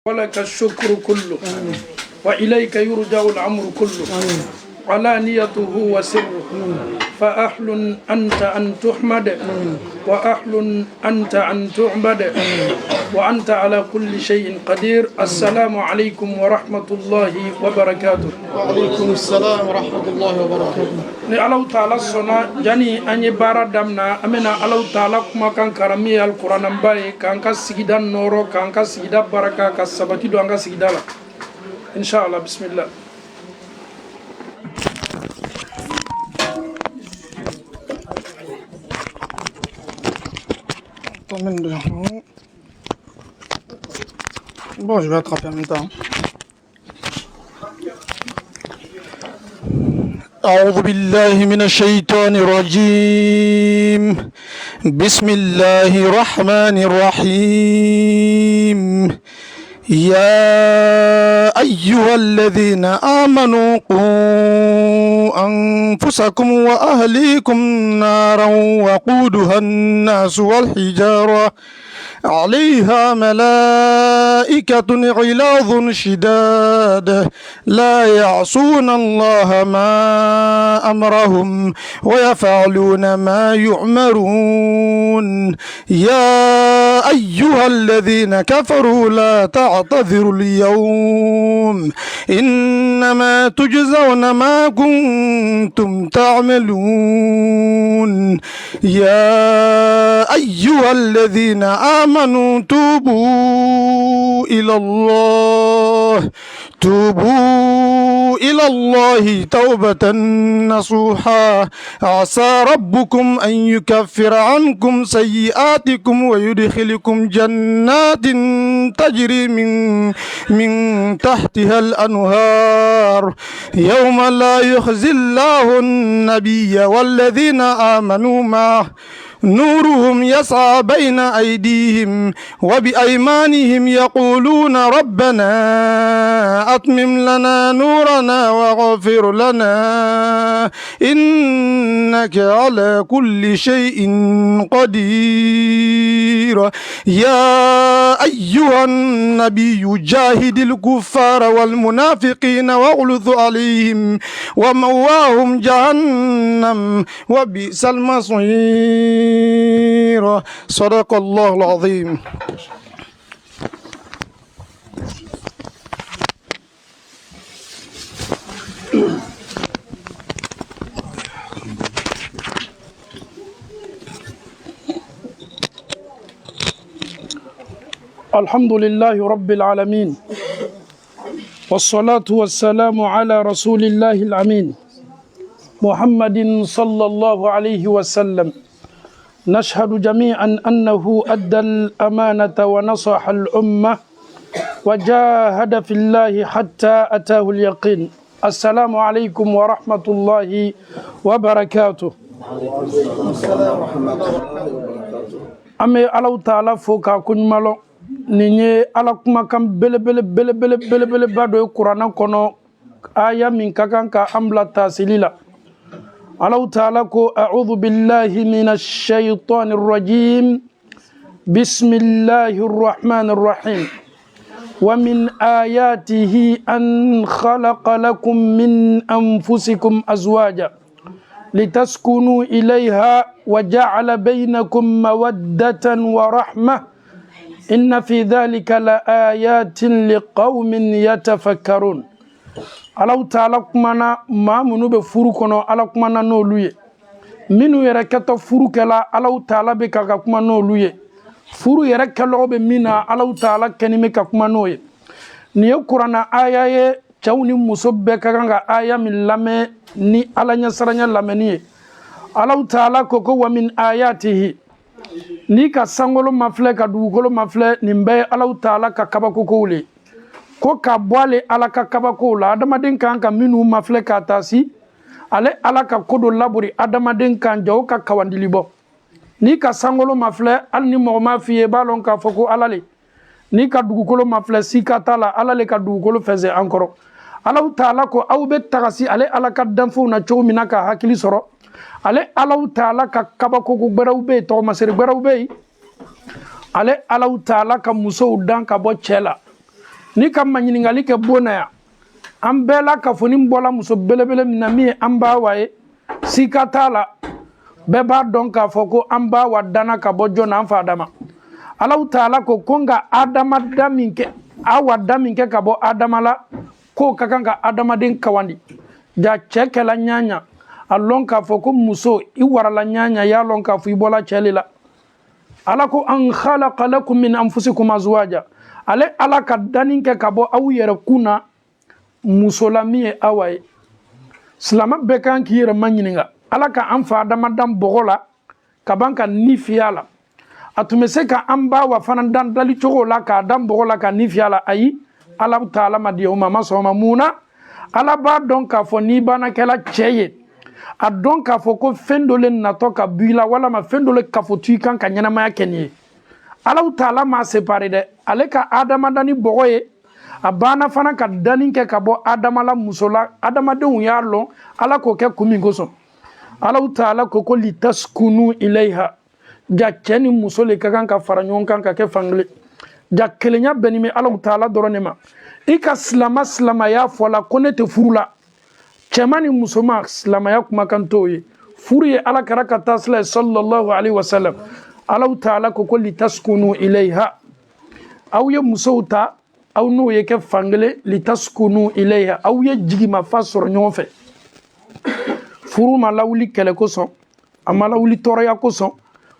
ولك الشكر كله وإليك يرجع الأمر كله علانيته وسره فأحل أنت أن تحمد وأحل أنت أن تعبد وأنت على كل شيء قدير. السلام عليكم ورحمة الله وبركاته. وعليكم السلام ورحمة الله وبركاته. ni Allahu Ta'ala sona jani anye bara damna amena Allahu Ta'ala kuma kan karami al-Qur'an baye kan ka sigida noro kan ka sigida baraka ka sabati do anga sigida la inshallah. Bismillah. Bon, je vais attraper en même temps. أعوذ بالله من الشيطان الرجيم. بسم الله الرحمن الرحيم. يا أيها الذين آمنوا قوا أنفسكم وأهليكم نارا وقودها الناس والحجارة عليها ملائكة غلاظ شداد لا يعصون الله ما أمرهم ويفعلون ما يؤمرون. يا أيها الذين كفروا لا تعتذروا اليوم إنما تجزون ما كنتم تعملون. يا أيها الذين آمنوا توبوا إلى الله توبة نصوحا عسى ربكم أن يكفر عنكم سيئاتكم ويدخلكم جنات تجري من تحتها الأنهار يوم لا يخزي الله النبي والذين آمنوا معه نورهم يسعى بين أيديهم وبأيمانهم يقولون ربنا أتمم لنا نورنا واغفر لنا إنك على كل شيء قدير. يا أيها النبي جاهد الكفار والمنافقين واغلظ عليهم ومواهم جهنم وبئس المصير. صدق الله العظيم. الحمد لله رب العالمين والصلاة والسلام على رسول الله الأمين محمد صلى الله عليه وسلم. نشهد جميعا أنه أدى الأمانة ونصح الأمة وجاهد في الله حتى أتاه اليقين. السلام عليكم ورحمة الله وبركاته. أمي الله تعالى فوق كن مالو نيني على كما كم بل بعد القرآن كنو آية من كان كأملا تاسليلا. الله تعالى أعوذ بالله من الشيطان الرجيم بسم الله الرحمن الرحيم. ومن آياته أن خلق لكم من أنفسكم أزواجا لتسكنوا إليها وجعل بينكم مودة ورحمة إن في ذلك لآيات لقوم يتفكرون. Allahu Ta'ala kumana maa minnu bɛ furu kɔnɔ Ala kumana n'olu ye, minnu yɛrɛ kɛtɔ furu kɛla Allahu Ta'ala bɛ ka kuma n'olu ye, furu yɛrɛ kɛlɔgɔ bɛ min na Allahu Ta'ala kɛni bɛ ka kuma n'o ye. Nin ye kuranna aya ye cɛw ni muso bɛɛ ka kan ka aya min lamɛn ni Ala ɲɛsiranya lamɛnni ye. Allahu Ta'ala ko wa min ayatihi, ni ka sankolo mafilɛ ka dugukolo mafilɛ nin bɛɛ ye Allahu Ta'ala ka kabakokow le. Ko ka bɔ ale Ala ka kabako la adamaden kan ka minnu mafilɛ ka taa si ale Ala ka ko dɔ labori adamaden kan jaw ka kawandili bɔ. Ni ka sankolo mafilɛ hali ni mɔgɔ ma f'i ye b'a lɔn k'a fɔ ko Ala le. Ni ka dugukolo mafilɛ si ka t'a la Ala le ka dugukolo fɛnsɛ an kɔrɔ. Allahu Ta'ala ko aw bɛ tagasi ale Ala ka danfɛnw na cogo min na ka hakili sɔrɔ ale Allahu Ta'ala ka kabakoko gbɛrɛw bɛ yen tɔgɔmasɛri gbɛrɛw bɛ yen ale Allahu Ta'ala ka musow dan ka bɔ cɛ la ni ka maɲiningali kɛ bona ya an bɛɛ la k'a fɔ ni bɔla muso belebele min na min ye an b'a wa ye sika t'a la bɛɛ b'a dɔn k'a fɔ ko an b'a wa danna ka bɔ jɔn na an fa Adama Alahu Taala ko nka Adama da min kɛ a wa da min kɛ ka bɔ Adama la k'o ka kan ka adamaden kawandi ja cɛ kɛla ɲaɲa a lɔn k'a fɔ ko muso i warala ɲaɲa y'a lɔn k'a fɔ i bɔla cɛ le la Ala ko an khalaqa lakum min anfusikum azwaja ale Ala ka danni kɛ ka bɔ aw yɛrɛ kun na muso la min ye aw ye silama bɛɛ kan k'i yɛrɛ maɲininka Ala ka an fa adamadan bɔgɔ la ka ban ka ni fiyɛ la a tun bɛ se ka an ba wa fana dan dali cogo la k'a dan bɔgɔ la ka ni fiyɛ la ayi Ala Taala ma di o ma sɔn o ma mun na Ala b'a dɔn k'a fɔ n'i banna kɛla cɛ ye a dɔn k'a fɔ ko fɛn dɔ le natɔ ka bɔ i la walama fɛn dɔ le kafo tu i kan ka ɲɛnamaya kɛ nin ye Alahu Taala m'a séparé dɛ ale ka adamadan ni bɔgɔ ye a banna fana ka danni kɛ ka bɔ Adama la muso la adamadenw y'a lɔn Ala k'o kɛ kun min kosɔn Alahu Taala ko litaskunu ilayha ja cɛ ni muso le ka kan ka fara ɲɔgɔn kan ka kɛ fankelen ja kelenya bɛnnen bɛ Alahu Taala dɔrɔn de ma i ka silamaya fɔ la ko ne tɛ furu la cɛman ni musoman silamaya kumakan t'o ye furu ye Alakira ka taasira ye sallallahu alaihi wasallam Alahu Taala ko litaskunu ilayha aw ye musow ta aw n'o ye kɛ fankelen litaskunu ilayha aw ye jigimafa sɔrɔ ɲɔgɔn fɛ furu ma lawuli kɛlɛ kosɔn a ma lawuli tɔɔrɔya kosɔn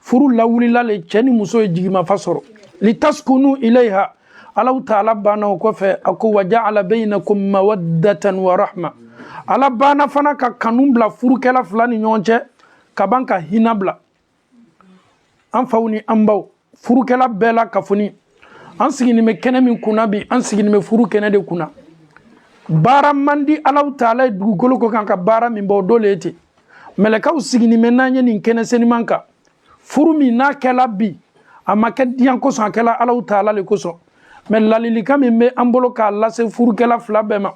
furu lawulila le cɛ ni muso ye jigimafa sɔrɔ litaskunu ilayha Alahu Taala banna o kɔfɛ a ko waja'ala bainakum mawaddatan wa rahma Ala banna fana ka kanu bila furukɛla fila ni ɲɔgɔn cɛ ka ban ka hinɛ bila an faw ni an baw furukɛla bɛɛ la kafoni an sigilen bɛ kɛnɛ min kunna bi an sigilen bɛ furu kɛnɛ de kunna baara man di Alahu Taala ye dugukolo ko kan ka baara min bɔ o dole ye ten mɛlɛkaw sigilen bɛ n'an ye nin kɛnɛ seniman kan furu min n'a kɛla bi a ma kɛ diɲɛ kosɔn a kɛla Alahu Taala le kosɔn mɛ ladilikan min bɛ an bolo k'a lase furukɛla fila bɛɛ ma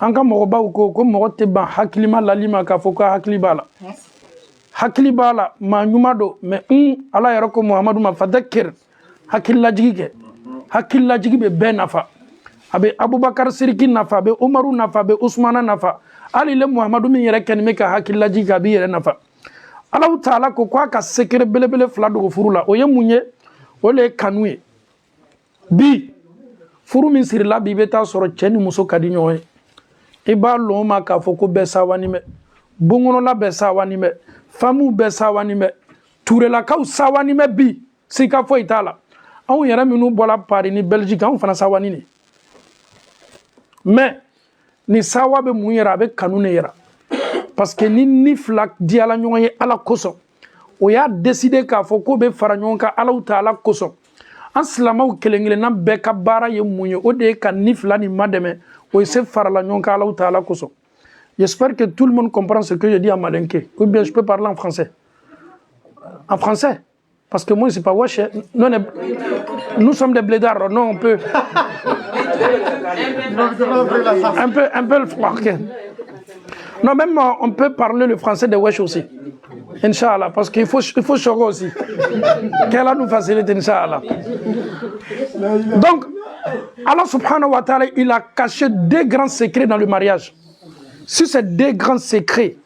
an ka mɔgɔbaw ko mɔgɔ tɛ ban hakilima lali ma k'a fɔ ko hakili b'a la hakili b'a la maa ɲuman don mɛ Ala yɛrɛ ko Muhamadu ma fadakir hakililajigi kɛ hakililajigi bɛ bɛɛ nafa a bɛ Abubakar Siriki nafa a bɛ Umaru nafa a bɛ Usmana nafa hali le Muhamadu min yɛrɛ kɛlen bɛ ka hakililajigi kɛ a b'i yɛrɛ nafa Alahu Taala ko a ka secret belebele fila dogo furu la o ye mun ye o le ye kanu ye bi furu min sirila bi i bɛ taa sɔrɔ cɛ ni muso ka di ɲɔgɔn ye i b'a lɔn o ma k'a fɔ ko bɛɛ sawani bɛ bonkɔnɔla bɛɛ sawani bɛ famuw bɛɛ sawani bɛ turelakaw sawani bɛ bi sika foyi t'a la anw yɛrɛ minnu bɔla Paris ni Belgique anw fana sawani de mais ni sawa bɛ mun yɛrɛ a bɛ kanu de yɛrɛ parce que ni fila diyala ɲɔgɔn ye Ala kosɔn o y'a décider k'a fɔ k'o bɛ fara ɲɔgɔn kan Alahu Taala kosɔn an silamɛw kelen-kelenna bɛɛ ka baara ye mun ye o de ye ka ni fila nin madɛmɛ o ye se farala ɲɔgɔn kan Alahu Taala kosɔn j'espère que tout le monde comprend ce que je dis en malinké ou bien je peux parler en français parce que moi c'est pas wesh nous sommes des blédards non on peut un peu le français non même on peut parler le français de wesh aussi Inch'Allah parce qu'il faut choquer aussi qu'Allah nous facilite Inch'Allah donc Allah subhanahu wa ta'ala il a caché deux grands secrets dans le mariage si ces deux grands secrets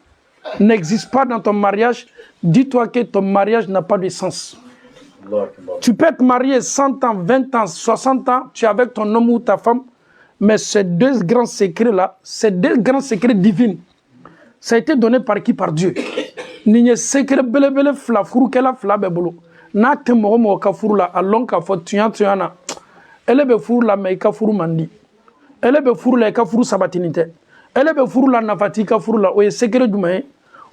n'existent pas dans ton mariage dis-toi que ton mariage n'a pas de sens. Tu peux être marié 100 ans, 20 ans, 60 ans, tu es avec ton homme ou ta femme, mais ces deux grands secrets-là, ces deux grands secrets divins, ça a été donné par qui? Par Dieu. Ni secret belebele fla furu kela fla be bolo. Na te mo ka furu la alon ka fo tuyana. Ele be furu la me ka furu mandi. Ele be furu la ka furu sabatinite. Ele be furu la nafati ka furu la o ye secret duma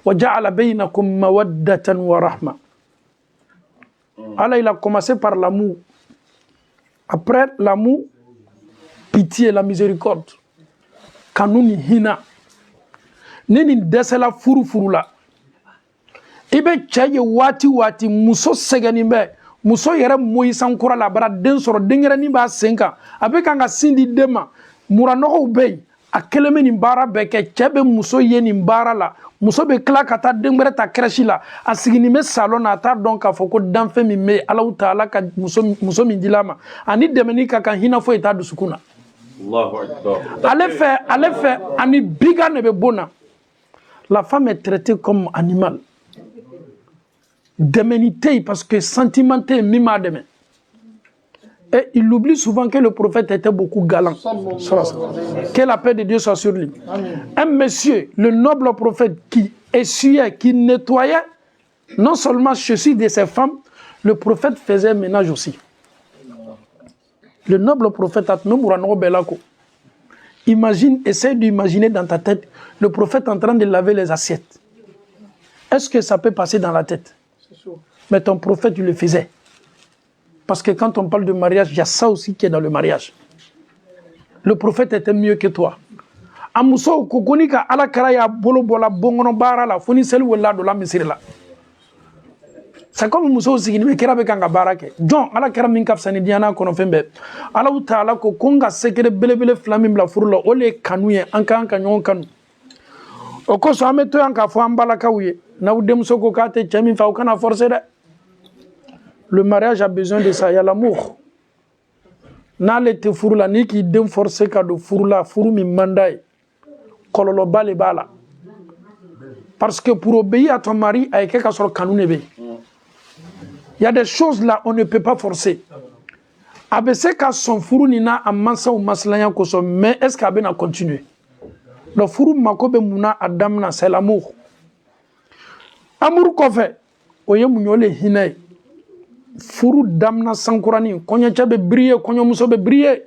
وَجَعَلَ بَيْنَكُمْ مَوَدَّةً وَرَحْمَةً. Allah il a commencé par l'amour. Après l'amour, pitié, la miséricorde. Kanuni hina. Nini desela furu furu la. Ibe chaye wati muso segani be. Muso yere moyi sankura la bara den soro dengere ni ba senka. Abe kanga sindi dema. Muranogo be. a kelen bɛ nin baara bɛɛ kɛ cɛ bɛ muso ye nin baara la muso bɛ tila ka taa den wɛrɛ ta crèche la a siginin bɛ salon na a t'a dɔn k'a fɔ ko danfɛn min bɛ yen Alahu Taala ka muso min dil'a ma ani dɛmɛni ka kan hinɛ foyi t'a dusukun na ale fɛ ani biga ne bɛ bon na la femme est traitée comme animal dɛmɛni tɛ yen parce que sentiment tɛ yen min b'a dɛmɛ. Et il oublie souvent que le prophète était beaucoup galant. Que la paix de Dieu soit sur lui. Un monsieur, le noble prophète qui essuyait, qui nettoyait, non seulement chaussures de ses femmes, le prophète faisait ménage aussi. Le noble prophète, imagine, essaie d'imaginer dans ta tête le prophète en train de laver les assiettes. Est-ce que ça peut passer dans la tête? Mais ton prophète, il le faisait. Parce que quand on parle de mariage, il y a ça aussi qui est dans le mariage. Le prophète était mieux que toi. Amuso kokoni ka ala kara ya bolo bola bongono bara la foni sel wala do la misiri la. C'est comme muso sigini me kera be kanga barake. John ala kara min kaf sani diana kono fembe. Ala taala ko konga sekere belebele flamim la furlo ole kanuye anka nyon kanu. Oko so ameto anka fo ambala kawye. Na udem so ko kate chami fa kana forcer de. Le mariage a besoin de ça, il y a l'amour. N'ale te furu la ni ki dem forcer ka do furu la furu mi mandai. Kololo bale bala. Parce que pour obéir à ton mari, il y a des choses là on ne peut pas forcer. Abese ka son furu nina amansa ou maslanya koso mais est-ce qu'abe na continuer? Le furu makobe muna adamna c'est l'amour. Amour ko fait oye munyole hinay. Furu damna sankurani konya chabe briller konya muso be briller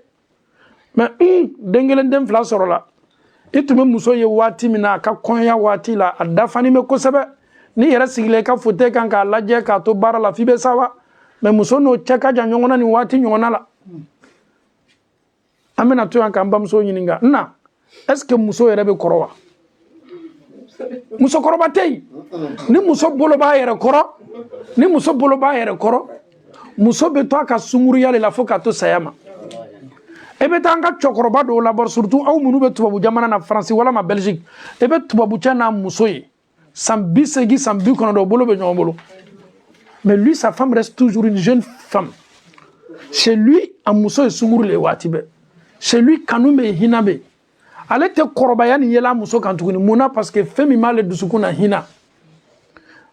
mais dengelen dem fla sorola itume muso ye wati mina ka konya wati la adafani me kosebe ni yera sigile ka fote kan ka laje ka to bara la fibe sawa mais muso no cheka ja nyongona ni wati nyongona la amena to kan bam so nyininga na est-ce que muso yera be korowa muso koroba tei ni muso bolo ba yera koro ni muso bolo ba yera koro muso be to ka sunguru yale la fo ka to sayama ebe tanga chokoroba do la bor surtout aw munu be tubabu jamana na France wala ma Belgique ebe tubabu chana muso ye sambi segi sambi kono do bolo be nyomolo mais lui sa femme reste toujours une jeune femme chez lui a muso e sunguru le watibe chez lui kanume hinabe ale te koroba yani yela muso kan tuguni muna parce que femi male dusukuna hina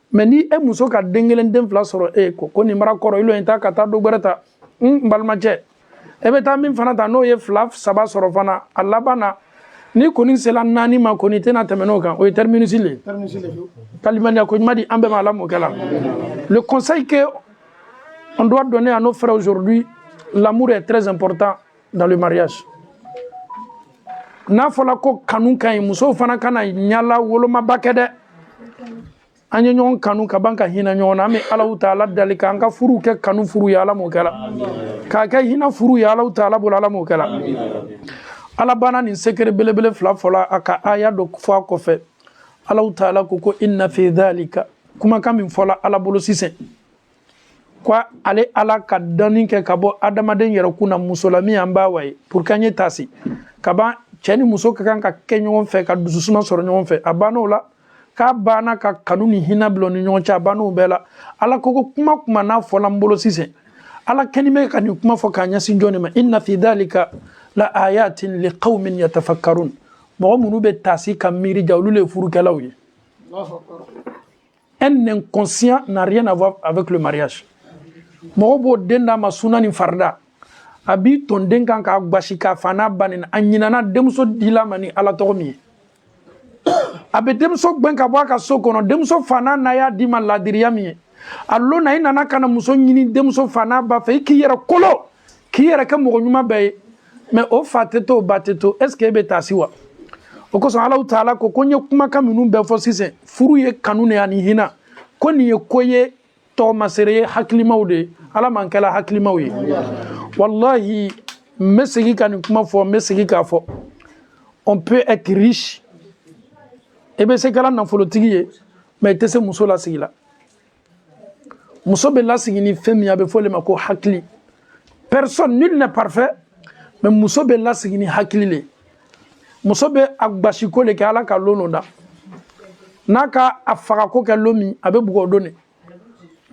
mais ni e muso ka dengelen den fla soro e ko ni mara koro ilo enta kata do bereta balmache e be ta min fana ta no ye flaf saba soro fana alabana ni koni sela nani ma koni tena temeno kan o termine sile kalimania ko madi ambe mala mo kala. Le conseil que on doit donner à nos frères aujourd'hui, l'amour est très important dans le mariage. Na fola ko kanu kan muso fana kana nyala woloma bakede anya nyon kanu ka banka hina nyona me Allahu Taala dalika anga furu ke kanu furu ya ala mo kala ka hina furu ya Allahu Taala bol ala mo kala ala bana ni sekere belebele fla fola aka aya do fo ko fe Allahu Taala ko inna fi dhalika kuma kam fola ala bolo sisen kwa ale ala ka dani ke kabo adamaden yero kuna musolami amba way pour kanye tasi kaba cheni muso kan ka kenyon fe ka dususuma soro nyon fe abano la ka bana ka kanuni hina blo ni nyon cha banu bela ala koko kuma na fola mbolo sise ala kenime kan kuma fo kanya sinjone ma inna fi dhalika la ayatin liqaumin yatafakkarun mo munu be tasi kamiri jawlu le furu kalawi. Un inconscient n'a rien à voir avec le mariage. Mo bo denda masuna ni farda abi ton denkan ka gbashika fana banin anyinana demso dilamani ala tomi abe demso gbenka bwaka sokono demso fana na ya dima ladiriyami allo na ina kana muso nyini demso fana ba fe ki yera kolo ki yera ka mo nyuma be mais o fateto bateto est ce que be tasiwa o ko so Allah Taala ko konye kuma kaminu be fo sise furu ye kanune ani hina ko ni ye koye to masere haklimawde ala man kala haklimawi wallahi mesegi kan kuma fo mesegi ka fo on peut être riche et ben c'est kala nan folotigi ye mais tese muso la sigila muso be la sigini femi abe fo le mako hakli personne nul n'est parfait mais muso be la sigini hakli le muso bɛ a gbasiko le kɛ ala ka lono da n'a ka a fagako kɛ lo min a bɛ bugɔ don de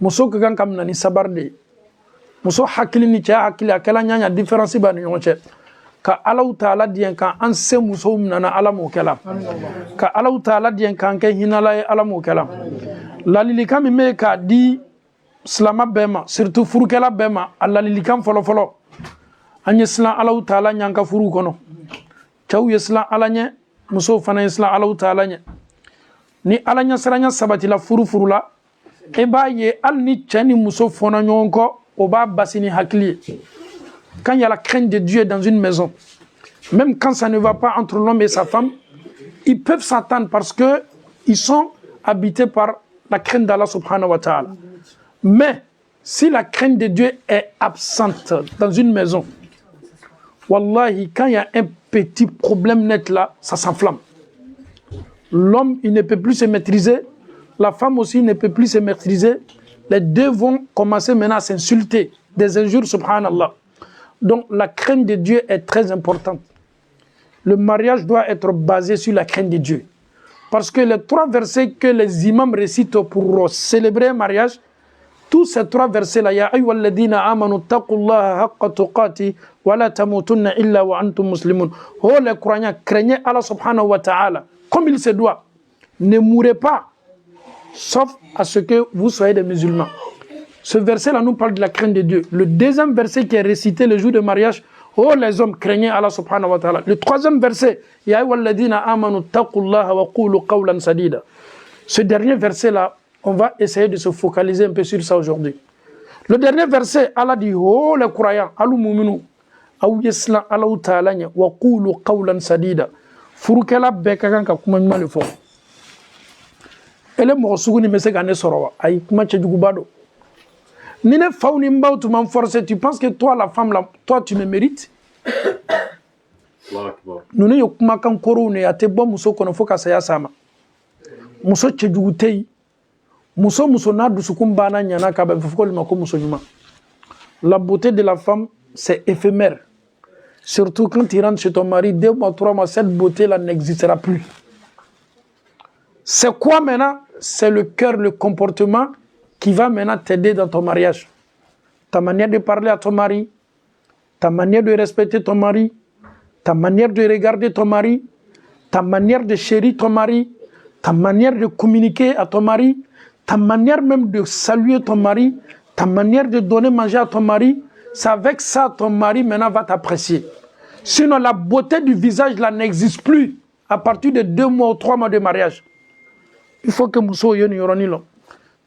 muso ka kan ka minɛ ni sabari de ye muso hakili ni cɛ hakili a kɛla ɲaɲa différence b'a ni ɲɔgɔn cɛ ka alaw taala diɲɛ kan an se musow minɛna ala m'o kɛla ka alaw taala diɲɛ kan kɛ hinala ye ala m'o kɛla ladilikan min bɛ k'a di silama bɛɛ ma surtout furukɛla bɛɛ ma a ladilikan fɔlɔfɔlɔ an ye silan alaw taala ɲɛ an ka furuw kɔnɔ cɛw ye silan ala ɲɛ musow fana ye silan alaw taala ɲɛ ni ala ɲɛ siranya sabatila furu la e b'a ye hali ni cɛ ni muso fɔnna ɲɔgɔn kɔ o b'a basi ni hakili ye quand il y a la crainte de Dieu dans une maison même quand ça ne va pas entre l'homme et sa femme ils peuvent s'entendre parce que ils sont habités par la crainte d'Allah subhanahu wa ta'ala. Mais si la crainte de Dieu est absente dans une maison, wallahi, quand il y a un petit problème net là, ça s'enflamme. L'homme, il ne peut plus se maîtriser, la femme aussi ne peut plus se maîtriser. Les deux vont commencer maintenant à s'insulter, des injures, subhanallah. Donc la crainte de Dieu est très importante. Le mariage doit être basé sur la crainte de Dieu. Parce que les 3 versets que les imams récitent pour célébrer un mariage, tous ces 3 versets-là, ya ayyuhalladhina amanu taqullaha haqqa tuqati wa la tamutunna illa wa antum muslimun. Oh les croyants, craignez Allah subhanahu wa ta'ala comme il se doit. Ne mourrez pas, sauf à ce que vous soyez des musulmans. Ce verset-là nous parle de la crainte de Dieu. Le deuxième verset qui est récité le jour du mariage, oh les hommes, craignez Allah subhanahu wa ta'ala. Le troisième verset, ya ayyuhalladhina amanu taqullaha wa qulu qawlan sadida. Ce dernier verset-là, on va essayer de se focaliser un peu sur ça aujourd'hui. Le dernier verset, Allah dit, oh les croyants, alu muminu, aw yesla Allah ta'ala nya wa qulu qawlan sadida. Furukela bekakan ka kuma nyuma le fo. Ele mo sugu ni mese ka ne soro ay kuma chejugu bado. Ni ne faw ni mbaw tu m'en forcer, tu penses que toi la femme là, toi tu me mérites? Nous ne kuma kan koro ne ate bo muso kono fo ka saya sama. Muso chejugu tei. Muso na dusukun bana nyana ka ba fo ko mako muso nyuma. La beauté de la femme c'est éphémère. Surtout quand tu rentres chez ton mari, 2 mois, 3 mois, cette beauté-là n'existera plus. C'est quoi maintenant? C'est le cœur, le comportement qui va maintenant t'aider dans ton mariage. Ta manière de parler à ton mari, ta manière de respecter ton mari, ta manière de regarder ton mari, ta manière de chérir ton mari, ta manière de communiquer à ton mari, ta manière même de saluer ton mari, ta manière de donner manger à ton mari. C'est avec ça ton mari maintenant va t'apprécier. Sinon la beauté du visage là n'existe plus à partir de 2 mois ou 3 mois de mariage. Il faut que Mousso yoni yoroni l'homme.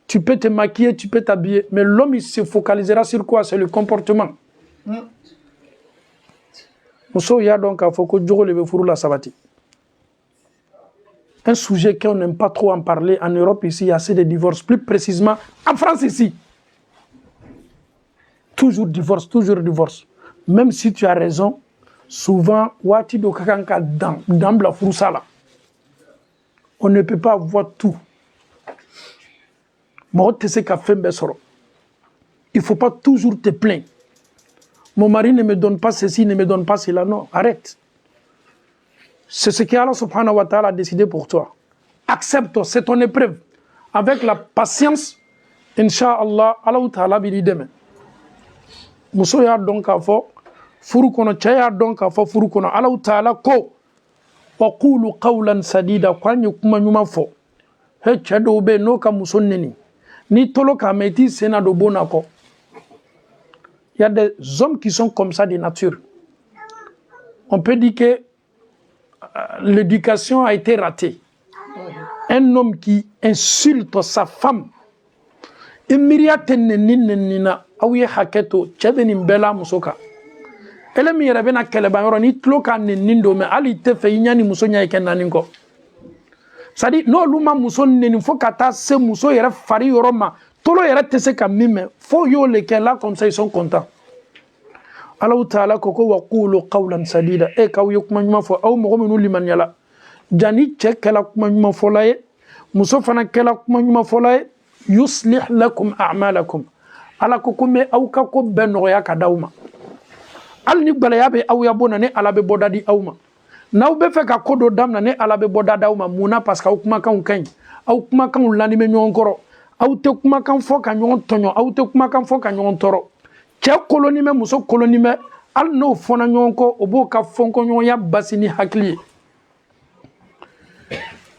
Tu peux te maquiller, tu peux t'habiller, mais l'homme il se focalisera sur quoi? C'est le comportement. Mousso ya donc il faut que Djoro le furu la sabati. Un sujet qu'on n'aime pas trop en parler en Europe ici, il y a assez de divorces, plus précisément en France ici. Toujours divorce. Même si tu as raison, souvent, on ne peut pas avoir tout. Il ne faut pas toujours te plaindre. Mon mari ne me donne pas ceci, ne me donne pas cela. Non, arrête. C'est ce qu'Allah subhanahu wa ta'ala a décidé pour toi. Accepte, c'est ton épreuve. Avec la patience, Inch'Allah, Allah ta'ala bili demain. Muso ya don ka fɔ furu kɔnɔ cɛ y'a dɔn k'a fɔ furu kɔnɔ Allahu Taala ko wa qulu qawlan sadida ko an ye kuma ɲuman fɔ he cɛ dɔw bɛ yen n'o ka muso neni n'i tolo k'a mɛn i t'i sen na don bon na kɔ. Il y a des hommes qui sont comme ça de nature. On peut dire que l'éducation a été ratée. Un homme qui insulte sa femme, imiria tenenina awiye haketo cheveni mbela musoka ele mi yere bena keleba yoro ni tloka nenindo me ali te fe nyani muso nya ikenani ko sadi no luma muso neni fo kata se muso yere fari yoro ma tolo yere te se kamime fo yo le là comme ça ils sont contents. Allah Ta'ala koko wa qulu qawlan sadida e kaw yukuma nyuma fo aw mo menu liman yala jani che kala kuma nyuma fo laye muso fana kala kuma nyuma fo laye yuslih lakum a'malakum ala ko kume aw ka ko ben noya ka dawma al ni balaya be aw ya bona ne ala be bodadi awma n'aw bɛ fɛ ka ko dɔ daminɛ ne Ala bɛ bɔ da d'aw ma mun na parce que aw kumakanw ka ɲi aw kumakanw lamɛn ɲɔgɔn kɔrɔ aw tɛ kumakan fɔ ka ɲɔgɔn tɔɲɔ aw tɛ kumakan fɔ ka ɲɔgɔn tɔɔrɔ cɛ kolonimɛ muso kolonimɛ hali n'o fɔna ɲɔgɔn kɔ o b'o ka fɔnkɔɲɔgɔnya basi ni hakili ye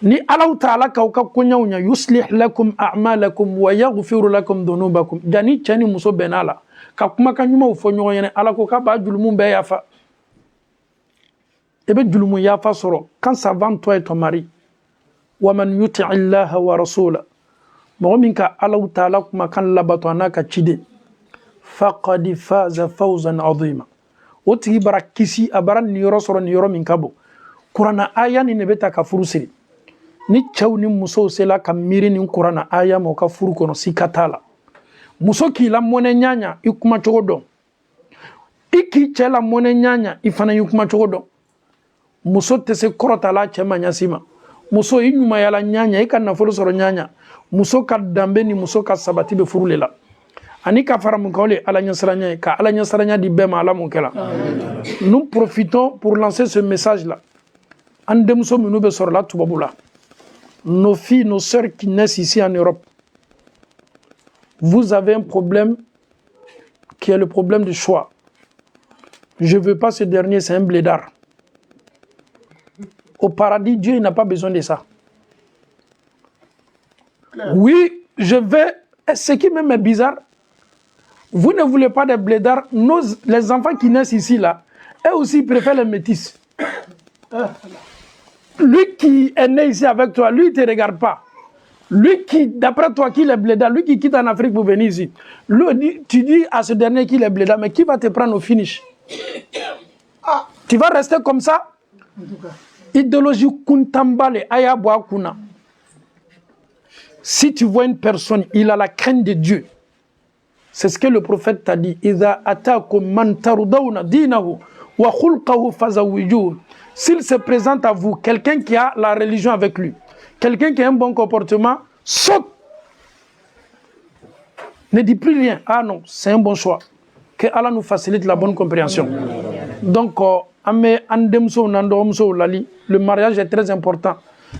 ni Alahu Taala k'aw ka koɲɛw ɲɛ yuslih lakum a'malakum wa yaghfiru lakum dhunubakum jani cɛ ni muso bɛn'a la ka kumakan ɲumanw fɔ ɲɔgɔn ɲɛna Ala ko k'a b'a julumu bɛɛ yafa e bɛ julumu yafa sɔrɔ quand ça va toi et ton mari wa man yuti illaha wa rasula mɔgɔ min ka Alahu Taala kumakan labato a n'a ka ciden faqad faza fawzan azima o tigi bara kisi a bara niyɔrɔ sɔrɔ niyɔrɔ min ka bon kuranna aya ni ne bɛ ta ka furu siri ni cɛw ni musow sela ka miiri nin kuranna aya ma u ka furu kɔnɔ sika t'a la muso k'i la mɔnɛ ɲaɲa i kuma cogo dɔn i k'i cɛ la mɔnɛ ɲaɲa i fana y'i kuma cogo dɔn muso tɛ se kɔrɔta la cɛ ma ɲasi ma muso i ɲumayala ɲaɲa i ka nafolo sɔrɔ ɲaɲa muso ka danbe ni muso ka sabati bɛ furu le la ani ka fara mun kan o le Ala ɲɛsiranya ye ka Ala ɲɛsiranya di bɛɛ ma Ala m'o kɛ la nous profitons pour lancer ce message là an denmuso minnu bɛ sɔrɔ la tubabu la nos filles nos sœurs qui naissent ici en Europe vous avez un problème qui est le problème du choix je veux pas ce dernier c'est un blédard au paradis Dieu il n'a pas besoin de ça oui je vais ce qui même est bizarre vous ne voulez pas des blédards les enfants qui naissent ici là eux aussi préfèrent les métis lui qui est né ici avec toi lui il te regarde pas lui qui d'après toi qui est blédard lui qui quitte en Afrique pour venir ici lui, tu dis à ce dernier qu'il est blédard mais qui va te prendre au finish tu vas rester comme ça idéologie kuntambale aya boa kuna si tu vois une personne il a la crainte de Dieu c'est ce que le prophète t'a dit idha atakum man tardawna dinahu wa khulqahu fazawwijuhu s'il se présente à vous quelqu'un qui a la religion avec lui quelqu'un qui a un bon comportement saute ne dis plus rien ah non c'est un bon choix que Allah nous facilite la bonne compréhension donc le mariage est très important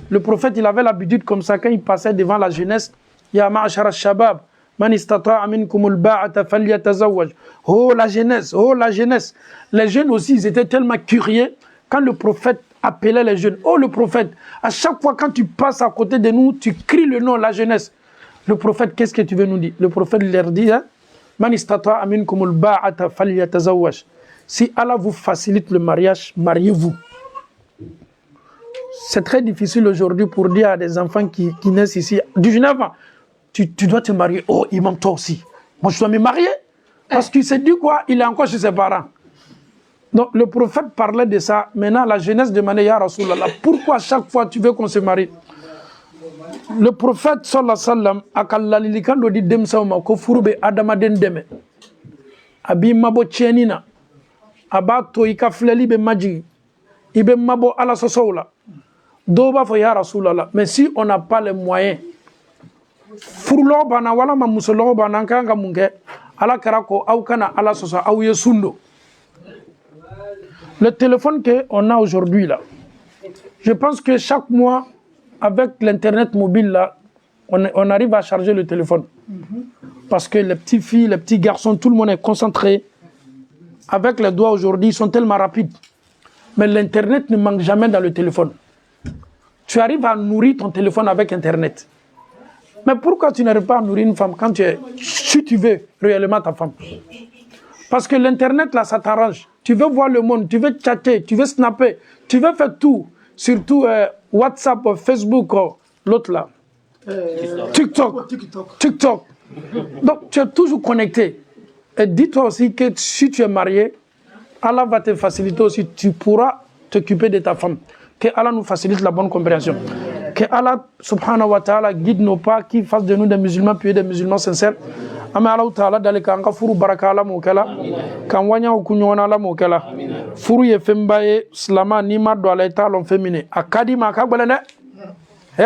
le prophète il avait l'habitude comme ça quand il passait devant la jeunesse ya ma'ashara al-shabab man istata'a minkum al-ba'ata falyatazawwaj oh la jeunesse les jeunes aussi ils étaient tellement curieux quand le prophète appelait les jeunes oh le prophète à chaque fois quand tu passes à côté de nous tu cries le nom la jeunesse le prophète qu'est-ce que tu veux nous dire le prophète leur dit man istata'a minkum al-ba'ata falyatazawwaj si Allah vous facilite le mariage mariez-vous c'est très difficile aujourd'hui pour dire à des enfants qui naissent ici 19 ans tu dois te marier oh imam toi aussi moi je dois me marier parce qu'il s'est dit quoi il est encore chez ses parents donc le prophète parlait de ça maintenant la jeunesse demandait ya Rasulallah pourquoi à chaque fois tu veux qu'on se marie le prophète sallallahu alayhi wa sallam akalalilikan do di demsaw ma ko furube adamaden deme abi mabo tienina aba to ika fleli be maji ibe mabo ala sosowla do ba fo ya Rasulallah mais si on n'a pas les moyens furulo bana wala ma musolo bana kanga munge ala karako au kana ala sosa au yesundo le téléphone que on a aujourd'hui là je pense que chaque mois avec l'internet mobile là on arrive à charger le téléphone parce que les petites filles les petits garçons tout le monde est concentré avec les doigts aujourd'hui ils sont tellement rapides mais l'internet ne manque jamais dans le téléphone tu arrives à nourrir ton téléphone avec internet. Mais pourquoi tu n'arrives pas à nourrir une femme quand si tu veux réellement ta femme? Parce que l'internet là, ça t'arrange. Tu veux voir le monde, tu veux chatter, tu veux snapper, tu veux faire tout. Surtout WhatsApp, Facebook, l'autre là. TikTok. Donc tu es toujours connecté. Et dis-toi aussi que si tu es marié, Allah va te faciliter aussi. Tu pourras t'occuper de ta femme. Que Allah nous facilite la bonne compréhension. Que Allah subhanahu wa ta'ala guide nos pas, qui fasse de nous des musulmans puis des musulmans sincères. Ama Allah ta'ala dans le kanga furu baraka ala mokela kan wanya okunyona ala mokela furu ye fembaye slama ni ma do ala ta lon féminin akadi ma ka gbele ne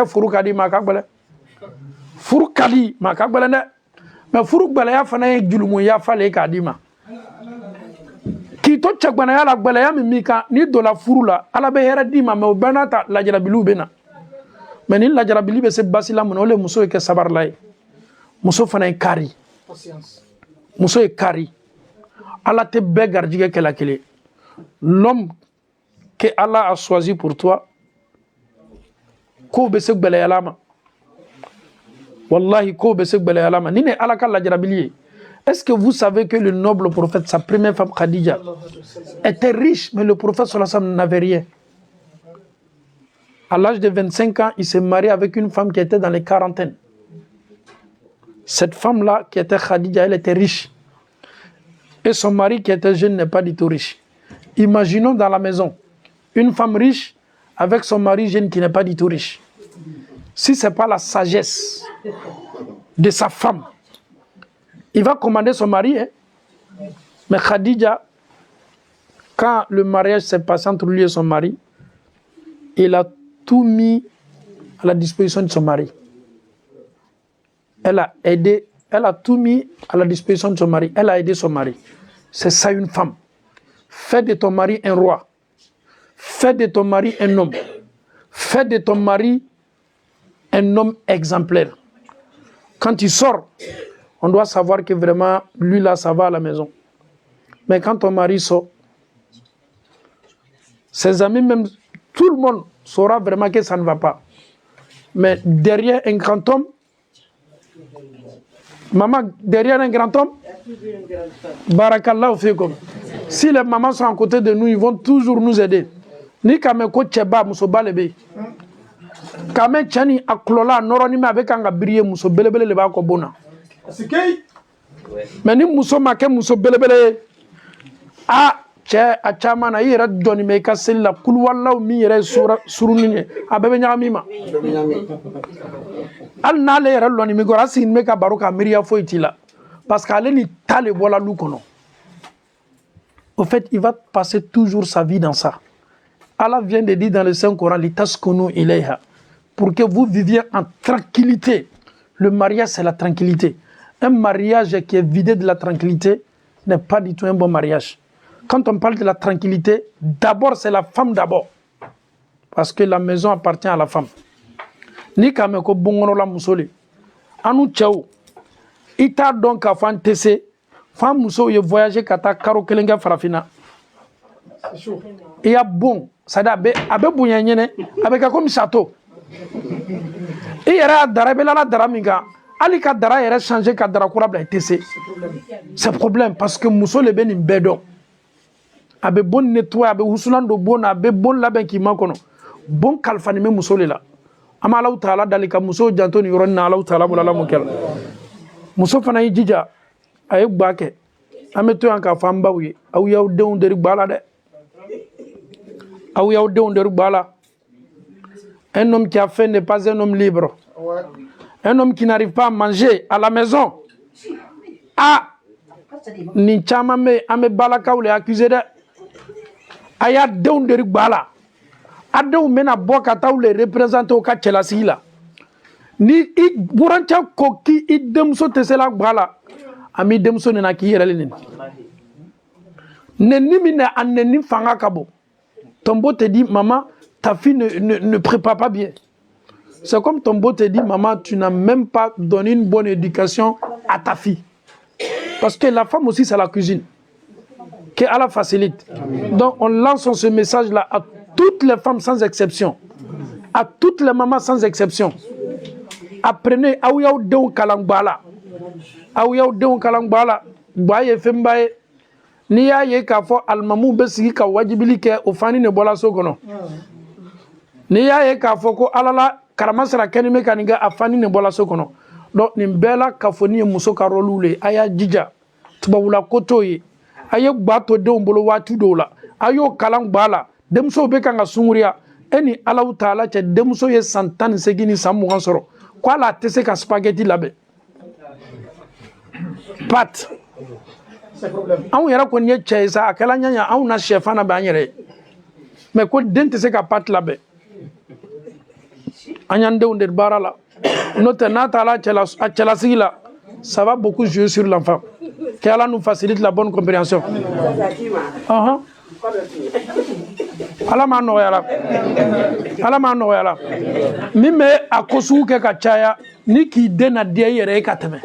furu kadi ma ka gbele furu kadi ma ka gbele ne mais furu gbele ya fana ye julumu ya fale kadi ma k'i to cɛgbanaya la gwɛlɛya min b'i kan n'i donna furu la ala bɛ hɛrɛ d'i ma mais o bɛɛ n'a ta lajarabiliw bɛ na mais ni lajarabili bɛ se basi la mun na o le muso ye kɛ sabarila ye muso fana ye kari muso ye kari ala tɛ bɛɛ garijigɛ kɛla kelen l'homme que Allah a choisi pour toi ko bɛ se gwɛlɛyala ma wallahi ko bɛ se gwɛlɛyala ma ni ne ala ka lajarabili ye. Est-ce que vous savez que le noble prophète, sa première femme Khadija, était riche, mais le prophète sallallahu alayhi wa sallam n'avait rien. À l'âge de 25 ans, il s'est marié avec une femme qui était dans les quarantaines. Cette femme-là, qui était Khadija, elle était riche. Et son mari, qui était jeune, n'est pas du tout riche. Imaginons dans la maison, une femme riche avec son mari jeune qui n'est pas du tout riche. Si ce n'est pas la sagesse de sa femme, il va commander son mari. Hein? Mais Khadija, quand le mariage s'est passé entre lui et son mari, il a tout mis à la disposition de son mari. Elle a aidé, elle a tout mis à la disposition de son mari. Elle a aidé son mari. C'est ça une femme. Fais de ton mari un roi. Fais de ton mari un homme. Fais de ton mari un homme exemplaire. Quand il sort, on doit savoir que vraiment, lui là, ça va à la maison. Mais quand ton mari sort, ses amis, même tout le monde saura vraiment que ça ne va pas. Mais derrière un grand homme, maman, derrière un grand homme, barakallahu fikum. Si les mamans sont à côté de nous, ils vont toujours nous aider. Ni kame ko cheba muso balebe. Kame chani aklola noroni me avec anga brier muso belebele le ba ko bona. Mais ni muso make muso belebele a che a chama na yera doni me ka sella kul wallahu mi yera suruni a bebe nyami ma al na le yera loni mi gora sin me ka baroka miria foitila parce qu'elle ni tale wala lu kono. Au fait, il va passer toujours sa vie dans ça. Allah vient de dire dans le Saint-Coran litaskunu ilayha, pour que vous viviez en tranquillité. Le mariage, c'est la tranquillité. Un mariage qui est vidé de la tranquillité n'est pas du tout un bon mariage. Quand on parle de la tranquillité, d'abord, c'est la femme d'abord. Parce que la maison appartient à la femme. Ni kame ko bongono la musoli. Anu tchao. Ita donc a fan tese. Femme muso ye voyager kata karo kelenga farafina. Il y a bon. Ça da abe bunya nyene. Abe ka comme château. Et yera darabela la daraminga. Ali ka dara yera changer ka dara kura bla tese. C'est problème parce que muso le ben imbedo. Abe bon nettoyer abe husulando bon abe bon laben ki makono. Bon kalfani me muso le la. Ama Allah Taala dalika muso janto ni yoron na Allah Taala bulala mo kel. Muso fana yi jija ay gbake. Ameto yanka famba wi aw yaw deun deri gbala de. Aw yaw deun deri gbala. Un homme qui a faim n'est pas un homme libre. Un homme qui n'arrive pas à manger à la maison. Ah, ni chama me ame balaka ou le accusé de. Aya deun deri gbala. Adou mena boka ta ou le représenter au ka chelasi la. Ni I burancha koki I demso tesela gbala. Ami demso nena ki yerele nini. Neni mine an neni fanga kabo. Tombo te dit, maman, ta fille ne prépare pas bien. C'est comme Tombo te dit, maman, tu n'as même pas donné une bonne éducation à ta fille. Parce que la femme aussi, c'est la cuisine. Que Allah facilite. Donc, on lance ce message-là à toutes les femmes sans exception. À toutes les mamans sans exception. Apprenez à ouyaou deon kalangbala. À ouyaou deon kalangbala. Baye fembaye. Ni ya ye ka fo almamu be sigi ka wajibili ke o fani ne bola so kono. Ni ya ye ka fo ko alala karamasara kenime kaniga afani ne bola so kono. Donc ni bela ka fo ni muso ka rolule aya jija tubawula koto ye aye gbato de ombolo watu dola ayo kalangbala demso be kanga sunguria eni Allah Taala che demso ye santan segini samugan soro ko ala tese ka spaghetti labe pat on yera ko nye chesa akala nyanya on na chef na ba nyere mais ko dente se ka pat labe anyande on de barala note na Taala chela sigila ça va beaucoup jouer sur l'enfant qu'Allah nous facilite la bonne compréhension. Allah m'a noyala. Allah m'a noyala. Mime a kosu ke ka chaya ni ki dena dia yere ka teme.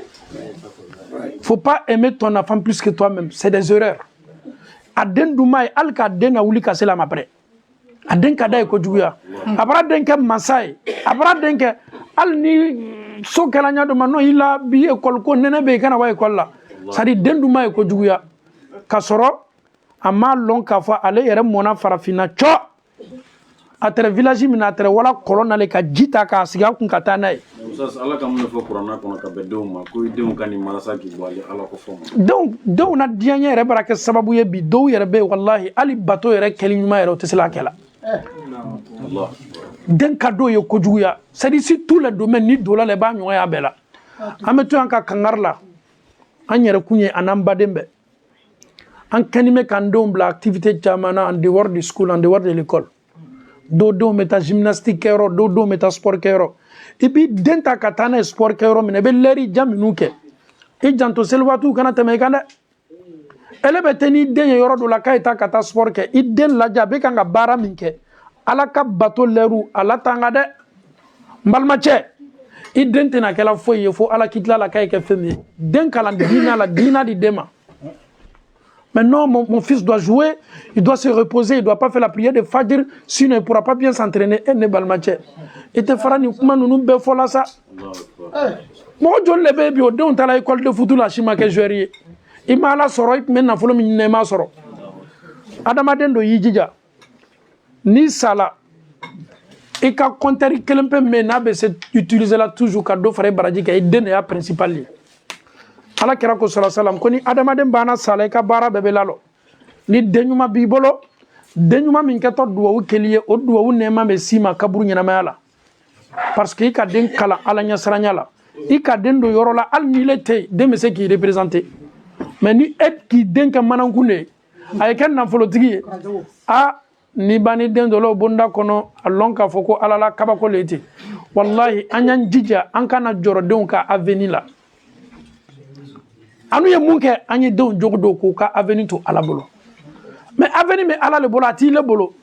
Faut pas aimer ton enfant plus que toi-même, c'est des erreurs. Aden dumay al ka dena wuli ka selam après. Aden ka day ko juguya. Abra den ke masai, abra den ke al ni so kala nya do mano ila bi école ko nene be kana wa école la. Sadi den dumay ko juguya. Ka soro ama lon ka fa ale yere mona farafina cho atre village mina atre wala kolona le ka jita ka siga kun kata nay ala kam no fo qur'ana kono ka beddo ma ko idum kan ni malasa ki wali ala ko fo donc na dianya yere baraka sababu ye bi do yere be wallahi ali bato yere kelima yere tesla kala Allah den kado ye ko juguya c'est si tous les domaines ni dola le ba nyoya bela ameto an ka kangarla an yere kunye anamba dembe en kanime kandom bla activité chamana en dehors du school en dehors de l'école dodo meta gymnastique kero dodo meta sport kero et puis denta katana sport kero mine be leri jaminu ke e janto selvatu kana teme kanda ele beteni den yoro do la kayta kata sport ke iden la jabe kanga bara minke ala ka bato leru ala tanga de mbalmache iden tena kala foye fo ala kitla la kay ke femi den kala dina la dina di dema. Maintenant, mon fils doit jouer, il doit se reposer, il ne doit pas faire la prière de Fajr, sinon il ne pourra pas bien s'entraîner. Et ne balmache. Et te fera ni kuma nous be fola ça. Moi, je le bébé, on t'a l'école de foot la chima que je il m'a la soro, il m'a na folo minema soro. Adamaden do yijija. Ni sala. Et quand contari kelempe mena be se utiliser la toujours cadeau fare baraji ka idene ya principal. Ala kira ko sallallahu alaihi wasallam koni adamaden bana sala ka bara bebe lalo ni denyuma bibolo denyuma min ka to duwa keliye o duwa nema be sima kaburu nyana mayala parce que ka den kala ala nya saranya la i ka den do yoro la al ni lete de me se qui représenter mais ni et qui den ka manankune ay ken na folotigi a ni bani den do lo bonda kono alon ka foko ala la kabako lete wallahi anyan jija an kana joro den ka avenir la anu ye mun kɛ an ye denw jogo do k'u ka avenir to ala bolo mais avenir bɛ ala le bolo a t'i le bolo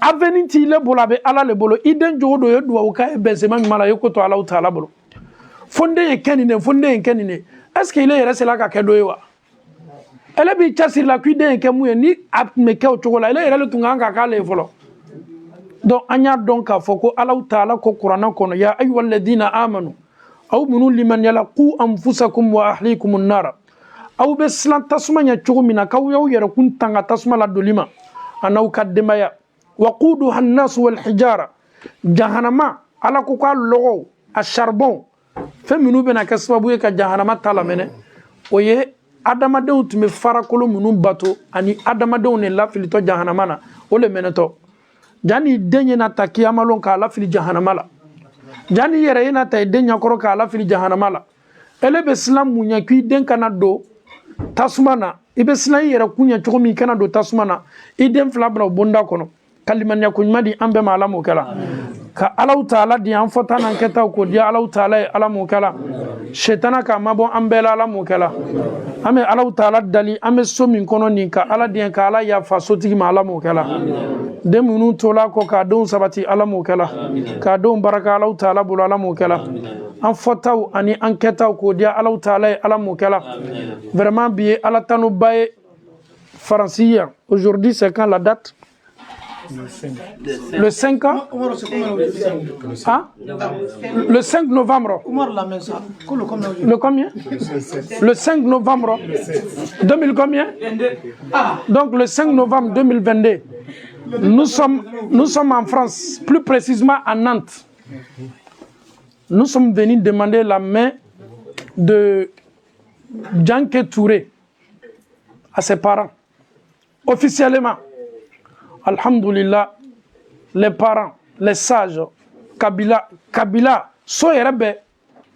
avenir t'i le bolo a bɛ ala le bolo i den jogo do ye duwawu ka ye bɛnsɛma ɲuman la ye ko to ala ta ala bolo fo n den ye kɛ nin de fo n den ye kɛ nin de est ce que ile yɛrɛ sela ka kɛ dɔ ye wa ele b'i cɛsiri la ko i den ye kɛ mun ye ni a tun bɛ kɛ o cogo la ile yɛrɛ le tun kan ka k'ale ye fɔlɔ donc an y'a dɔn k'a fɔ ko ala ta ala ko kuranna kɔnɔ ya ayyuhal ladina amanu aw minnu limaniyala qu anfusakum wa ahlikum an-nar aw be silan tasuma ɲɛ cogo min na k'aw y'aw yɛrɛ kun tanga tasuma la doli ma a n'aw ka denbaya waquduha an-nas wal hijara jahanama ala ko k'a lɔgɔw a charbon fɛn minnu bɛna kɛ sababu ye ka jahanama ta lamɛnɛ o ye adamadenw tun bɛ farakolo minnu bato ani adamadenw ne lafilitɔ jahanama na o le mɛnɛtɔ jani den ye na ta kiyamalon k'a lafili jahanama la jani yɛrɛ ye na ta den ɲakɔrɔ k'a lafili jahanama la ele bɛ silan mun ɲɛ k'i den kana don tasuma na i bɛ silan i yɛrɛ kun ɲɛ cogo min i kana don tasuma na i den fila bila o bonda kɔnɔ ka limaniya ko ɲuman di an bɛɛ ma ala m'o kɛla ka alaw taala di an fɔta n'an kɛtaw k'o di alaw taala ye ala m'o kɛla shetana k'a mabɔ an bɛɛ la ala m'o kɛla an bɛ alaw taala dali an bɛ so min kɔnɔ nin ka ala diɲɛ ka ala yafa sotigi ma ala m'o kɛla den minnu tola kɔ k'a denw sabati ala m'o kɛla k'a denw baraka alaw taala bolo ala m'o kɛla an fɔtaw ani an kɛtaw k'o di alaw taala ye ala m'o kɛla vraiment bi ye ala tanuba ye faransi yan aujourd'hui c'est quand la date le 5 ans hein? Le 5 novembre le combien le 5 novembre 2000 combien donc le 5 novembre 2022 nous sommes en France, plus précisément à Nantes. Nous sommes venus demander la main de Djanké Touré à ses parents officiellement. Alhamdulillah, les parents, les sages, Kabila, Soyerebe,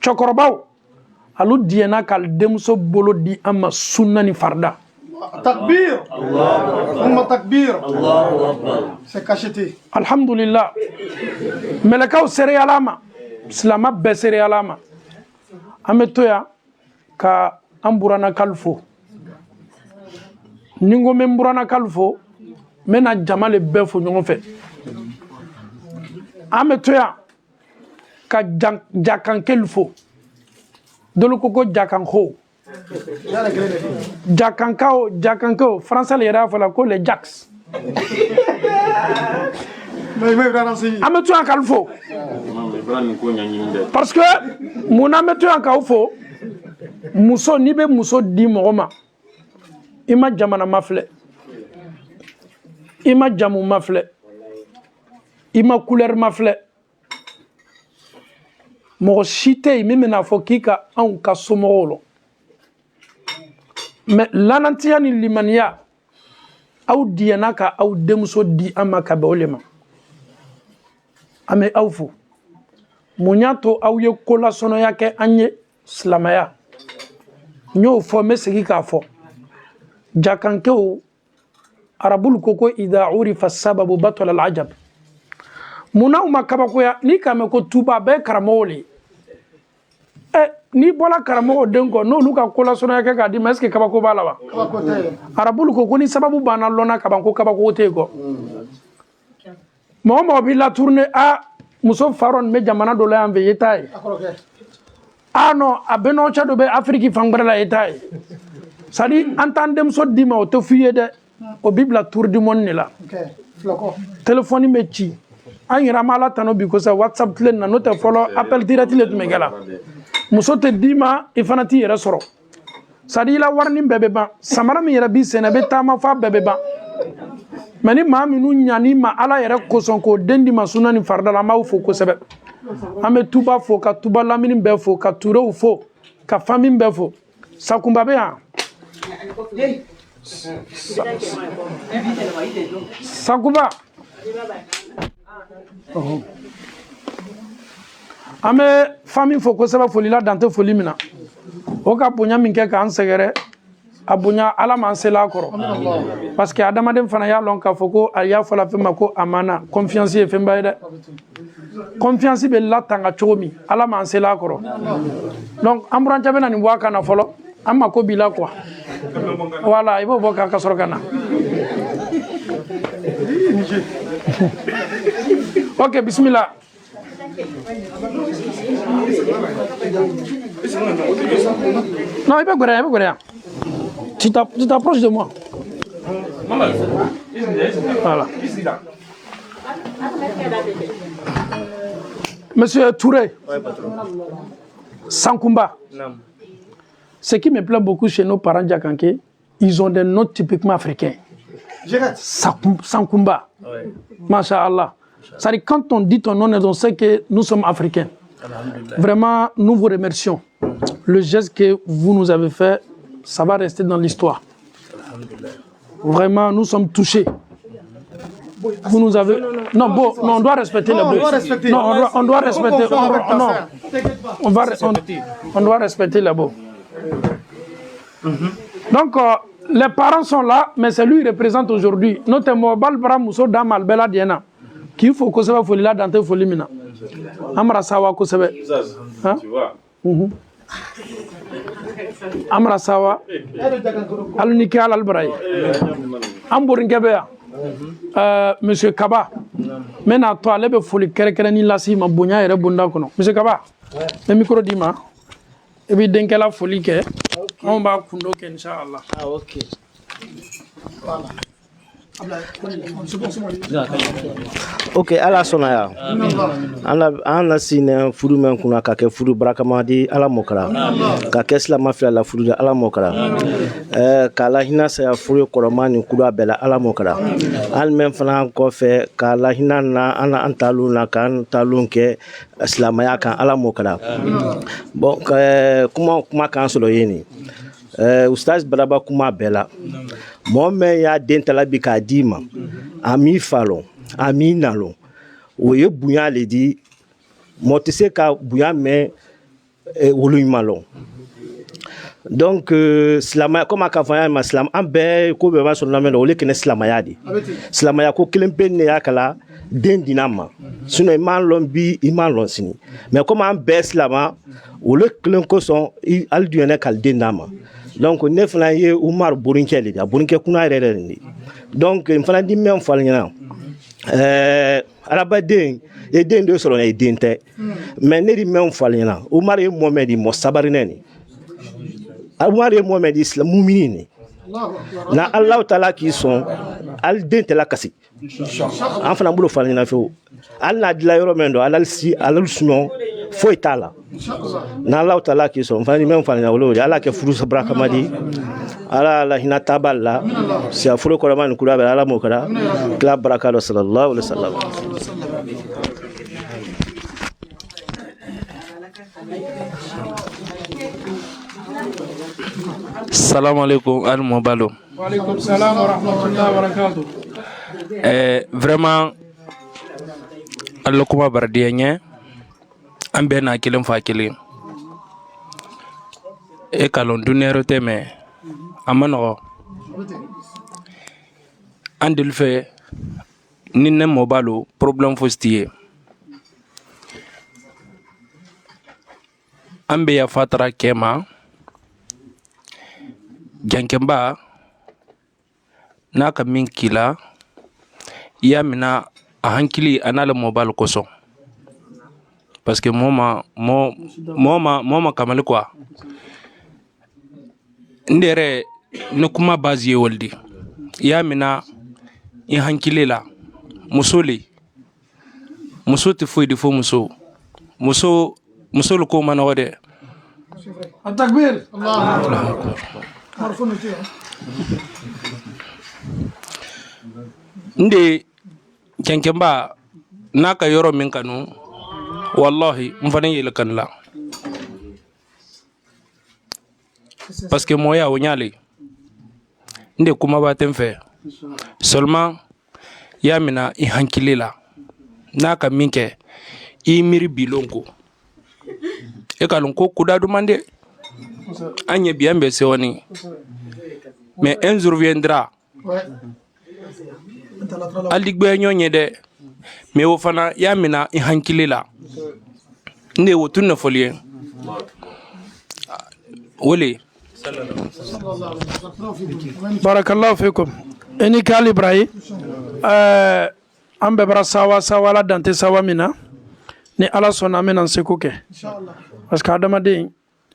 Chokorobaou, alou diena kal demso bolo di ama sunna ni farda. Takbir, Allah takbir, Allahu Akbar. C'est cacheté. Alhamdulillah. Melekaw sere alama, silama be sere alama. Ametoya ka an burana kalfo ni ngo men burana kalfo mena jama le bɛɛ fo ɲɔgɔn fɛ an bɛ to yan ka jakankɛli fo dolu ko ko jakanko jakankɛw français le yɛrɛ y'a fɔ la ko les jacks an bɛ to yan k'alu fo parce que mun an bɛ to yan k'aw fo muso n'i bɛ muso di mɔgɔ ma i ma jamana ma filɛ i ma jamu ma filɛ i ma couleur ma filɛ mɔgɔ si tɛ yen min bɛna fɔ k'i ka anw ka somɔgɔw lɔ mais lanantiya ni limaniya aw diyana ka aw denmuso di an ma ka bɛn o le ma an bɛ aw fo mun y'a to aw ye kolasɔnɔya kɛ an ye silamɛya n y'o fɔ n bɛ segin k'a fɔ jakankɛw arabulu ko ko idha urifa sababu batala al-ajab munna u ma kabakoya ni k'a mɛn ko tuba a bɛɛ ye karamɔgɔw le ye n'i bɔra karamɔgɔw den kɔ n'olu ka kolasɔnɔya kɛ k'a d'i ma est ce que kabako b'a la wa arabulu ko ni sababu banna lɔnna kaban ko kabako tɛ yen kɔ mɔgɔ mɔgɔ b'i latourner muso fa dɔ nin bɛ jamana dɔ la yan fɛ i t'a ye non a bɛnɔcɛ dɔ bɛ afiriki fan wɛrɛ la i t'a ye c'est à dire an t'an denmuso d'i ma o tɛ f'i ye dɛ o b'i bila tour du monde de la téléphone bɛ ci an yɛrɛ an bɛ ala tanu bi kosɛbɛ whatsapp tile na n'o tɛ fɔlɔ appel direct le tun bɛ kɛ la muso tɛ d'i ma i fana t'i yɛrɛ sɔrɔ c'est à dire i la warinin bɛɛ bɛ ban samara min yɛrɛ b'i sen na i bɛ taama f'a bɛɛ bɛ ban mais ni maa minnu ɲan'i ma ala yɛrɛ kosɔn k'o den di ma suna ni farida la an b'aw fo kosɛbɛ an bɛ tuba fo ka tuba lamini bɛɛ fo ka turew fo ka famille bɛɛ fo sakunba bɛ yan sakuba an bɛ famille fo kosɛbɛ foli la dan tɛ foli min na o ka bonya min kɛ k'an sɛgɛrɛ a bonya ala m'an sela a kɔrɔ parce que adamaden fana y'a lɔn k'a fɔ ko a y'a fɔla fɛn ma ko amana confiance ye fɛnba ye dɛ confiance bɛ latanga cogo min ala m'an sela a kɔrɔ donc an burancɛ bɛ na nin bɔ a kan na fɔlɔ an mako b'i la quoi voilà i b'o bɔ k'a ka sɔrɔ ka na ok bismillah non il peut gourir tu t'approches de moi voilà monsieur Touré Sankumba ce qui me plaît beaucoup chez nos parents Djakanké, ils ont des noms typiquement africains. Sankumba. Masha'Allah. C'est-à-dire, quand on dit ton nom, on sait que nous sommes africains. Vraiment, nous vous remercions. Le geste que vous nous avez fait, ça va rester dans l'histoire. Vraiment, nous sommes touchés. Vous nous avez... Non, bon, non, on doit respecter les beaux. Non, on doit respecter... Non, on doit respecter les beaux. Donc, les parents sont là, mais c'est lui qui représente aujourd'hui. Notre mobile Bramousso Dam Albela Diana, qui faut que ça va folie là dans tes folies mina. Amra Sawa Kosebe. Tu vois. Amra Sawa. Alunike Al Albraï. Ambourinkebea. Monsieur Kaba. Maintenant, toi, les folies Kerekereni Lassi, ma bounia et Rebundakono. Monsieur Kaba, le micro d'Ima. Et puis, dès qu'elle a folie, on va kundo Inch'Allah. Ah, ok. Voilà. Ok, ala sɔnna yan an la sinɛ furu min kunna ka kɛ furu barakama di ala mɔkara ka kɛ silama fila la furu di ala mɔkara k'a la hinɛ saya furu kɔrɔma ni kura bɛɛ la ala mɔkara hali mɛn fana kɔfɛ k'a la hinɛ na an talon na k'an talon kɛ silamaya kan ala mɔkara bon kuma kan sɔrɔ ye nin Ustaz Baraba kuma bɛɛ la mɔgɔ min y'a den tala bi k'a d'i ma a m'i fa lɔn a m'i na lɔn o ye bonya le di mɔgɔ tɛ se ka bonya mɛn wolo ɲuman lɔn donc silamaya comme a k'a fɔ an y'a ma silam an bɛɛ ko bɛɛ b'a sɔrɔ lamɛn o le kɛnɛ silamaya de silamaya ko kelen pe ne y'a kala den dina ma sinon i m'an lɔn bi i m'an lɔn sini mais comme an bɛɛ silama o le kelen kosɔn hali du yɛrɛ k'ale den d'a ma donc ne fana ye Umaru borinkɛ de ye a borinkɛ kuna yɛrɛ yɛrɛ de donc n fana di mɛn fɔ ɲɛna arabaden ye den dɔ sɔrɔ ye den tɛ mais ne di mɛn fɔ ɲɛna Umaru ye Mohamɛd di mɔ sabarinɛ ni Umaru ye Mohamɛd di islam mumini ni na Allah taala k'i sɔn hali den tɛ la kasi an fana bolo fɔ ɲɛna fewu hali n'a dila yɔrɔ min don alal sunɔ foyi t'a la na Allah taala k'i sɔn n fana di mɛn fɔ ɲɛna o de Ala kɛ furu barakama di ala la hinɛ taabal la siya furu kɔrɔma ni kura bɛ Ala m'o kɛra kila baraka dɔ sallallahu alaihi wasallam. Salamu alaikum al mobalo. Wa alaikum salam wa rahmatullahi wa barakatuh. Vraiment Allah kuma bardiya an bɛɛ na kelen fa kelen e kalon duniyɛrɛ tɛ mɛ a ma nɔgɔ an deli fɛ ni ne mɔ b'a lo problème fosi t'i ye an bɛ yafa tara kɛ ma jankɛnba n'a ka min k'i la i y'a mina a hankili a n'ale mɔ b'a lo kosɔn parce que mɔɔ ma kamali quoi n yɛrɛ ni kuma base ye wali de i y'a mina i hankili la muso tɛ foyi de fo muso le ko ma nɔgɔ dɛ Atakbir. n de kɛnkɛnba n'a ka yɔrɔ min kanu wallahi n fana yɛlɛ kanu la parce que mɔya o ɲale n de kumaba tɛ n fɛ seulement i y'a mina i hankili la n'a ka min kɛ i miiri bilon ko e ka lɔn ko kuda duman de an ɲɛ bi an bɛ sewani mais un jour viendra hali gbɛɛ ɲɔgɔn ye dɛ mais o fana i y'a mina i hankili la n de ye o tun ɲɛfɔli ye wele barakallahu fikum eni kali ibrahim an bɛɛ bara sawa ala dante sawa min na ni ala sɔnna an bɛna seko kɛ parce que adamaden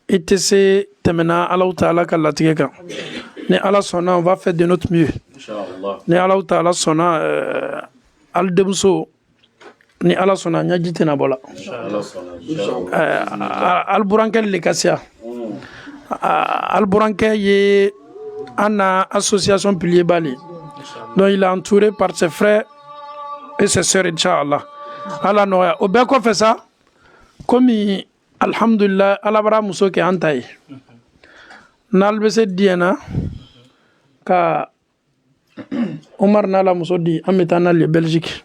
i tɛ se tɛmɛna Allahu taala ka latigɛ kan ni ala sɔnna on va faire de notre mieux ni Allahu taala sɔnna al denmuso ni ala sɔnna ɲaji tɛna bɔ la alburankɛ le ka siya alburankɛ ye an na association pilier bali donc il est entouré par ses frères et ses sœurs inchallah ala nɔgɔya o bɛɛ kɔfɛ sa komi alhamdulillah ala bara muso kɛ an ta ye n'ale bɛ se diɲɛ na ka Umar n'a la muso di an bɛ taa n'ale ye Belgique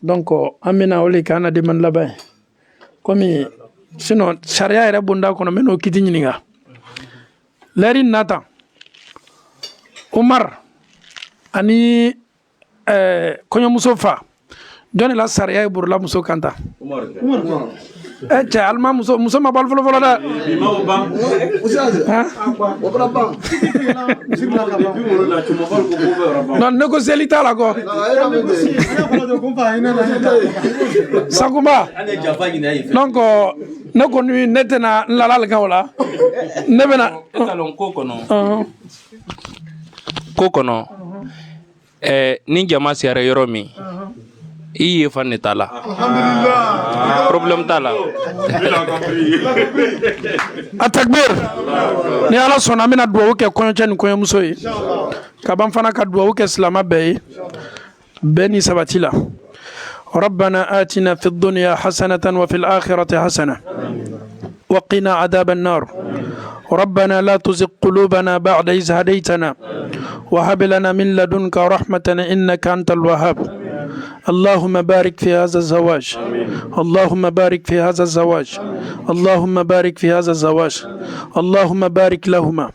donc an bɛna o le kɛ an na demande laban ye komi sinon sariya yɛrɛ bonda kɔnɔ n bɛ n'o kiti ɲininka l'heure in nata Umar ani kɔɲɔmuso fa jɔn de la sariya ye borila muso kan ta cɛ alima muso ma balo fɔlɔ dɛ non ne ko seli t'a la kɔ Sakumba donc ne kɔni ne tɛna n lalali kan o la ne bɛna ko kɔnɔ ni jama siyara yɔrɔ min i ye fan de t'a la problème t'a la atakbir ni ala sɔnna an bɛna duwawu kɛ kɔɲɔcɛ ni kɔɲɔmuso ye ka ban fana ka duwawu kɛ silama bɛɛ ye bɛɛ ni sabati la ربنا آتنا في الدنيا حسنة وفي الآخرة حسنة وقنا عذاب النار ربنا لا تزغ قلوبنا بعد إذ هديتنا وهب لنا من لدنك رحمة إنك أنت الوهاب اللهم بارك في هذا الزواج. اللهم بارك في هذا الزواج. اللهم بارك في هذا الزواج. اللهم بارك لهما.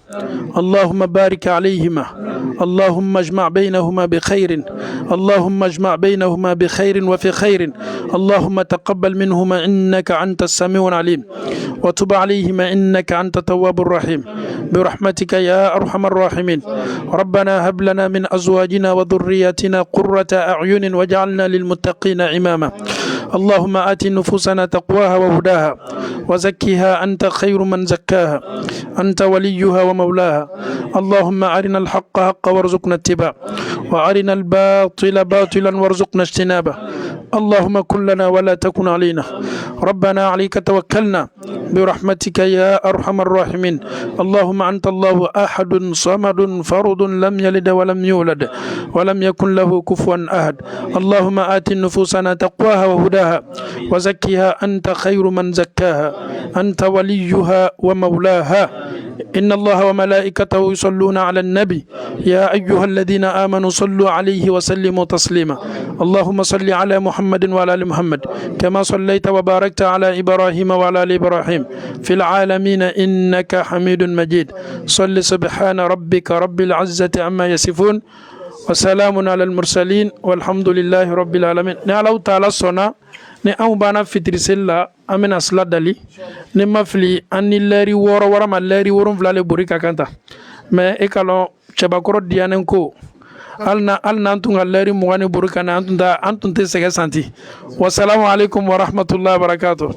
اللهم بارك عليهما. اللهم اجمع بينهما بخير. اللهم اجمع بينهما بخير وفي خير. اللهم تقبل منهما إنك أنت السميع العليم، وتب عليهما إنك أنت التواب الرحيم، برحمتك يا أرحم الراحمين. ربنا هب لنا من أزواجنا وذرياتنا قرة أعين واجعلنا للمتقين إماما. اللهم آت نفوسنا تقواها وهداها وزكها أنت خير من زكاها، أنت وليها ومولاها. اللهم أرنا الحق حقا وارزقنا اتباعه، وأرنا الباطل باطلا وارزقنا اجتنابه. اللهم كن لنا ولا تكن علينا. ربنا عليك توكلنا برحمتك يا أرحم الراحمين. اللهم أنت الله أحد صمد فرد لم يلد ولم يولد ولم يكن له كفوا أحد. اللهم آت نفوسنا تقواها وهداها وزكها أنت خير من زكاها، أنت وليها ومولاها. إن الله وملائكته يصلون على النبي يا أيها الذين آمنوا صلوا عليه وسلموا تسليما. اللهم صل على محمد وعلى آل محمد كما صليت وباركت على إبراهيم وعلى آل إبراهيم في العالمين إنك حميد مجيد. صل سبحان ربك رب العزة عما يصفون وسلام على المرسلين والحمد لله رب العالمين. نعلو تعالى صنع ne anw bana fitiri seli la an bena sila dali ne ma fili an ni lɛri wɔɔrɔ warama lɛri wolonfila le bori ka kan ta mais e ka lɔn cɛbakɔrɔ diyanen ko hali n'an tun ka lɛri mugan ni bori ka na an tun tɛ sɛgɛ santi. Wasalamu alaikum wa rahmatullahi wa barakatuh.